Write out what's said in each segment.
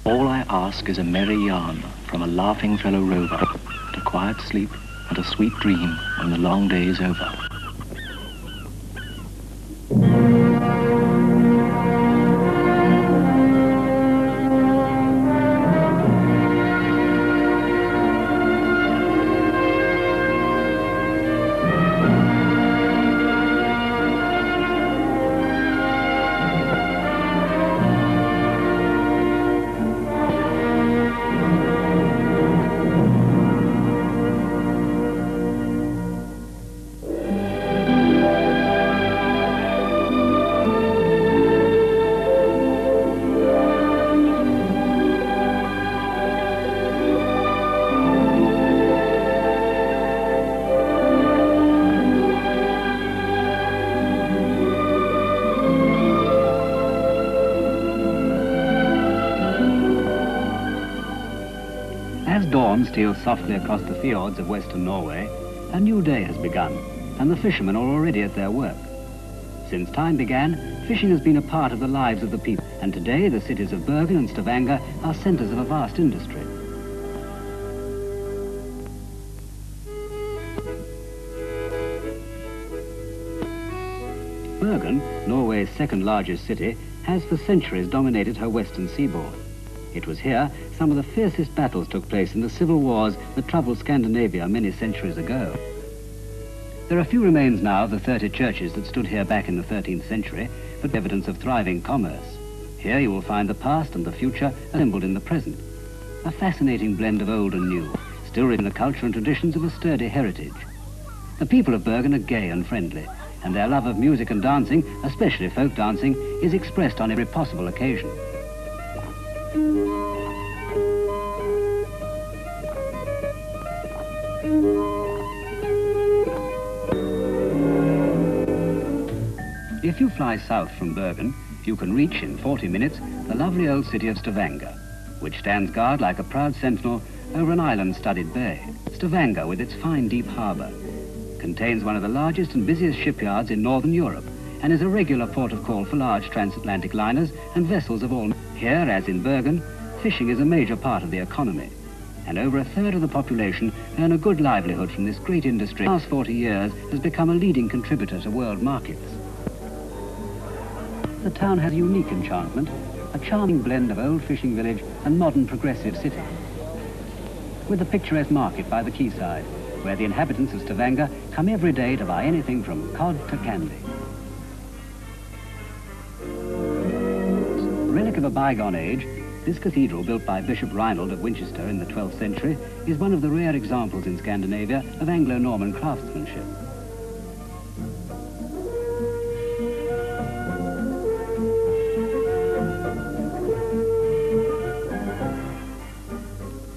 All I ask is a merry yarn from a laughing fellow rover, and a quiet sleep and a sweet dream when the long day is over. As dawn steals softly across the fjords of western Norway, a new day has begun, and the fishermen are already at their work. Since time began, fishing has been a part of the lives of the people, and today the cities of Bergen and Stavanger are centres of a vast industry. Bergen, Norway's second largest city, has for centuries dominated her western seaboard. It was here some of the fiercest battles took place in the civil wars that troubled Scandinavia many centuries ago. There are few remains now of the 30 churches that stood here back in the 13th century, but evidence of thriving commerce. Here you will find the past and the future assembled in the present. A fascinating blend of old and new, still written in the culture and traditions of a sturdy heritage. The people of Bergen are gay and friendly, and their love of music and dancing, especially folk dancing, is expressed on every possible occasion. If you fly south from Bergen, you can reach in 40 minutes the lovely old city of Stavanger, which stands guard like a proud sentinel over an island-studded bay. Stavanger, with its fine deep harbour, contains one of the largest and busiest shipyards in northern Europe, and is a regular port of call for large transatlantic liners and vessels of all. Here, as in Bergen, fishing is a major part of the economy, and over a third of the population earn a good livelihood from this great industry. In the last 40 years has become a leading contributor to world markets. The town has unique enchantment, a charming blend of old fishing village and modern progressive city, with a picturesque market by the quayside, where the inhabitants of Stavanger come every day to buy anything from cod to candy. Relic of a bygone age, this cathedral, built by Bishop Reinald of Winchester in the 12th century, is one of the rare examples in Scandinavia of Anglo-Norman craftsmanship.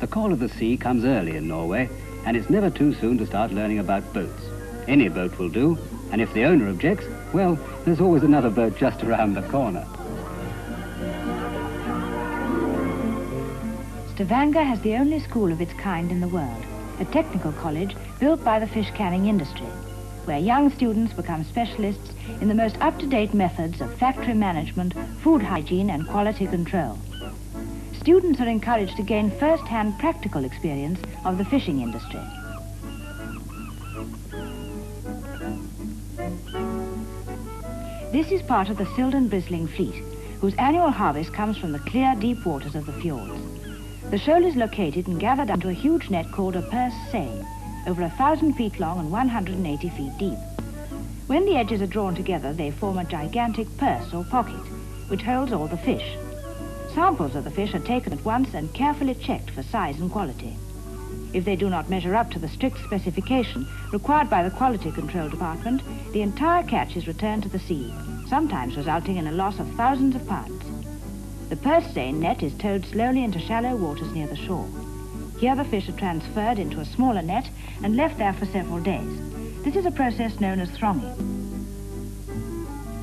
The call of the sea comes early in Norway, and it's never too soon to start learning about boats. Any boat will do, and if the owner objects, well, there's always another boat just around the corner. Stavanger has the only school of its kind in the world, a technical college built by the fish canning industry, where young students become specialists in the most up-to-date methods of factory management, food hygiene and quality control. Students are encouraged to gain first-hand practical experience of the fishing industry. This is part of the Silden Bristling fleet, whose annual harvest comes from the clear, deep waters of the fjords. The shoal is located and gathered onto a huge net called a purse seine, over 1,000 feet long and 180 feet deep. When the edges are drawn together, they form a gigantic purse or pocket, which holds all the fish. Samples of the fish are taken at once and carefully checked for size and quality. If they do not measure up to the strict specification required by the Quality Control Department, the entire catch is returned to the sea, sometimes resulting in a loss of thousands of pounds. The purse seine net is towed slowly into shallow waters near the shore. Here the fish are transferred into a smaller net and left there for several days. This is a process known as thronging.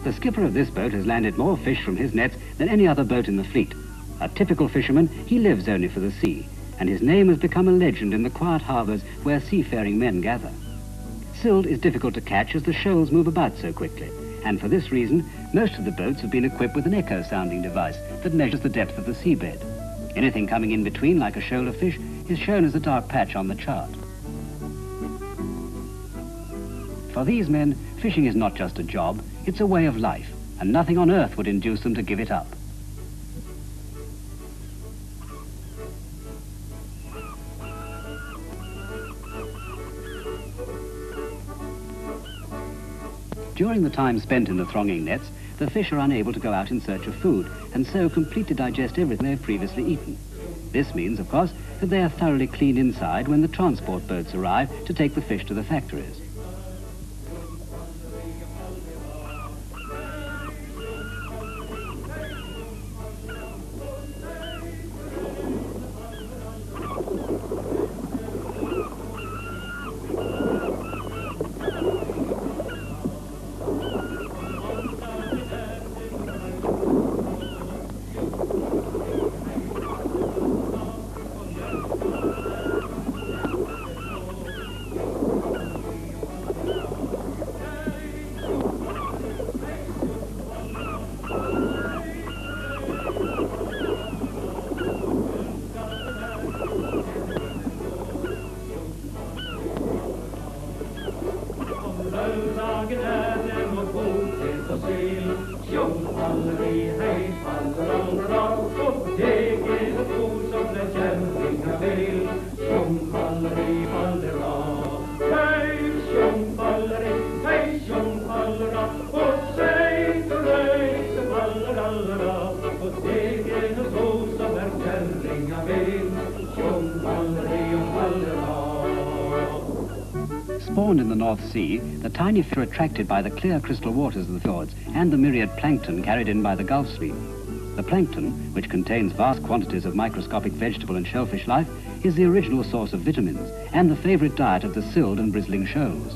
The skipper of this boat has landed more fish from his nets than any other boat in the fleet. A typical fisherman, he lives only for the sea, and his name has become a legend in the quiet harbours where seafaring men gather. Silt is difficult to catch as the shoals move about so quickly, and for this reason, most of the boats have been equipped with an echo-sounding device that measures the depth of the seabed. Anything coming in between, like a shoal of fish, is shown as a dark patch on the chart. For these men, fishing is not just a job, it's a way of life, and nothing on earth would induce them to give it up. During the time spent in the thronging nets, the fish are unable to go out in search of food, and so completely digest everything they've previously eaten. This means, of course, that they are thoroughly cleaned inside when the transport boats arrive to take the fish to the factories. Spawned in the North Sea, the tiny fish are attracted by the clear crystal waters of the fjords and the myriad plankton carried in by the Gulf Stream. The plankton, which contains vast quantities of microscopic vegetable and shellfish life, is the original source of vitamins and the favorite diet of the silled and bristling shoals.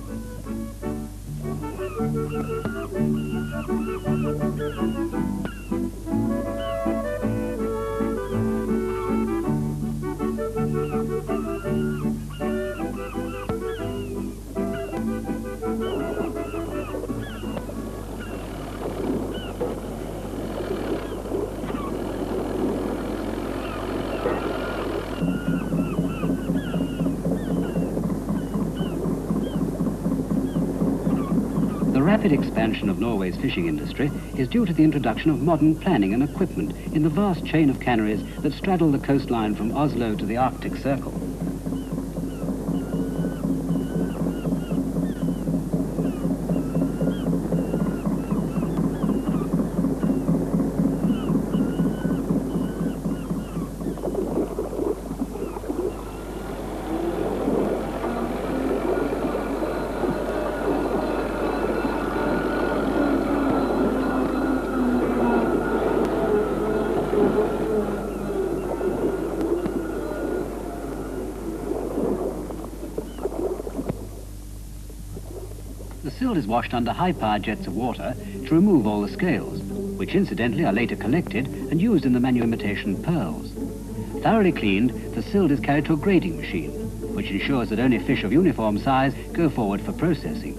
The rapid expansion of Norway's fishing industry is due to the introduction of modern planning and equipment in the vast chain of canneries that straddle the coastline from Oslo to the Arctic Circle. The silt is washed under high-powered jets of water to remove all the scales, which incidentally are later collected and used in the manu-imitation pearls. Thoroughly cleaned, the silt is carried to a grading machine, which ensures that only fish of uniform size go forward for processing.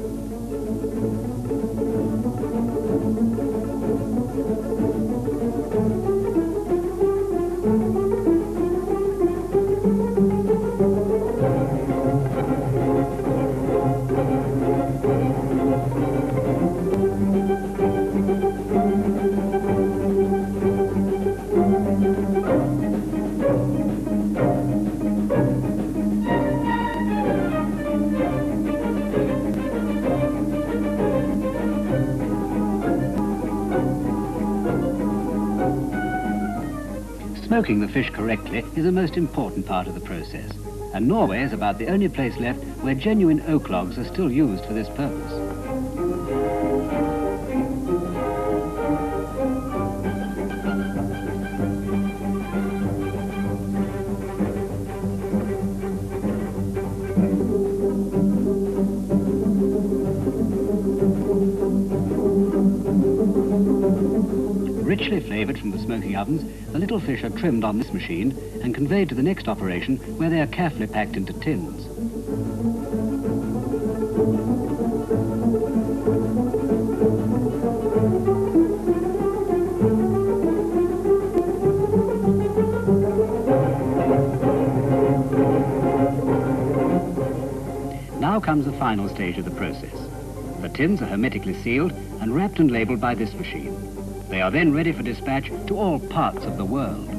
Smoking the fish correctly is the most important part of the process, and Norway is about the only place left where genuine oak logs are still used for this purpose. Richly flavoured from the smoking ovens, the little fish are trimmed on this machine and conveyed to the next operation where they are carefully packed into tins. Now comes the final stage of the process. The tins are hermetically sealed and wrapped and labelled by this machine. They are then ready for dispatch to all parts of the world.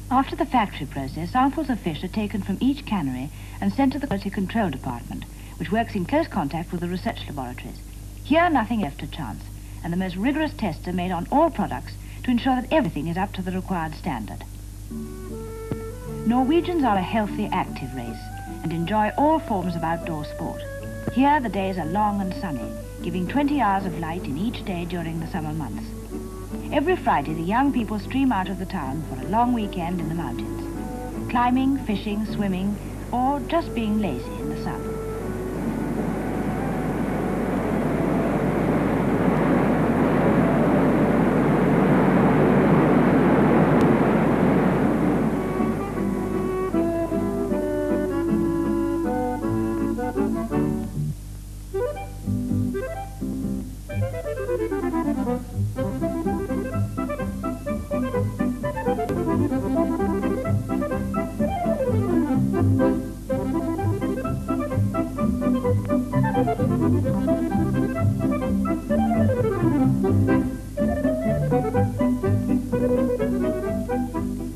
After the factory process, samples of fish are taken from each cannery and sent to the quality control department, which works in close contact with the research laboratories. Here, nothing left to chance, and the most rigorous tests are made on all products to ensure that everything is up to the required standard. Norwegians are a healthy, active race and enjoy all forms of outdoor sport. Here, the days are long and sunny, giving 20 hours of light in each day during the summer months. Every Friday, the young people stream out of the town for a long weekend in the mountains, climbing, fishing, swimming, or just being lazy in the sun.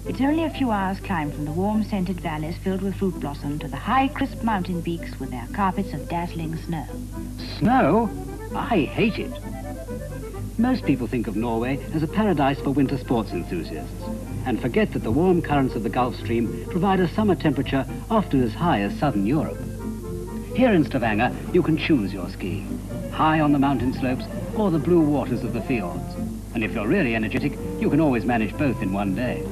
It's only a few hours' climb from the warm, scented valleys filled with fruit blossom to the high, crisp mountain peaks with their carpets of dazzling snow. Snow? I hate it. Most people think of Norway as a paradise for winter sports enthusiasts and forget that the warm currents of the Gulf Stream provide a summer temperature often as high as southern Europe. Here in Stavanger, you can choose your skiing, high on the mountain slopes or the blue waters of the fjords. And if you're really energetic, you can always manage both in one day.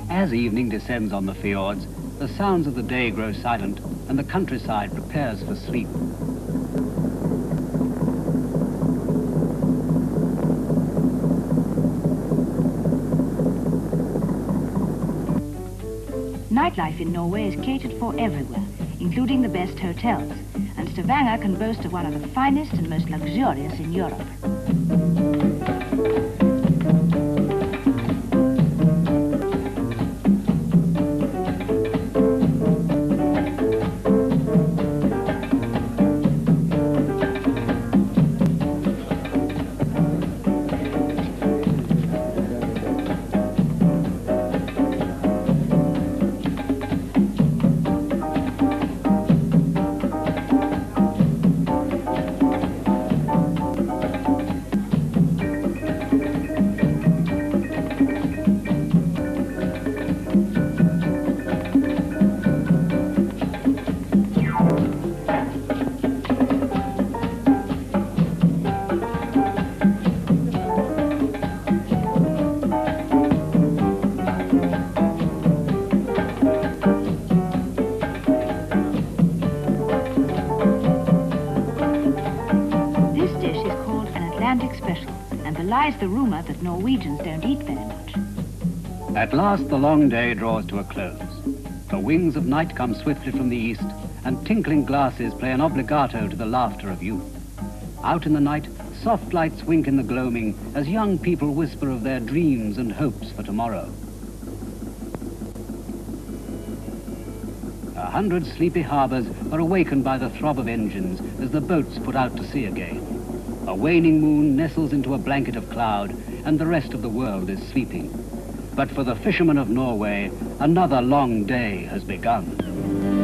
As evening descends on the fjords, the sounds of the day grow silent and the countryside prepares for sleep. Nightlife in Norway is catered for everywhere, including the best hotels, and Stavanger can boast of one of the finest and most luxurious in Europe. Lies the rumor that Norwegians don't eat very much. At last the long day draws to a close. The wings of night come swiftly from the east, and tinkling glasses play an obligato to the laughter of youth. Out in the night, soft lights wink in the gloaming as young people whisper of their dreams and hopes for tomorrow. 100 sleepy harbours are awakened by the throb of engines as the boats put out to sea again. A waning moon nestles into a blanket of cloud, and the rest of the world is sleeping. But for the fishermen of Norway, another long day has begun.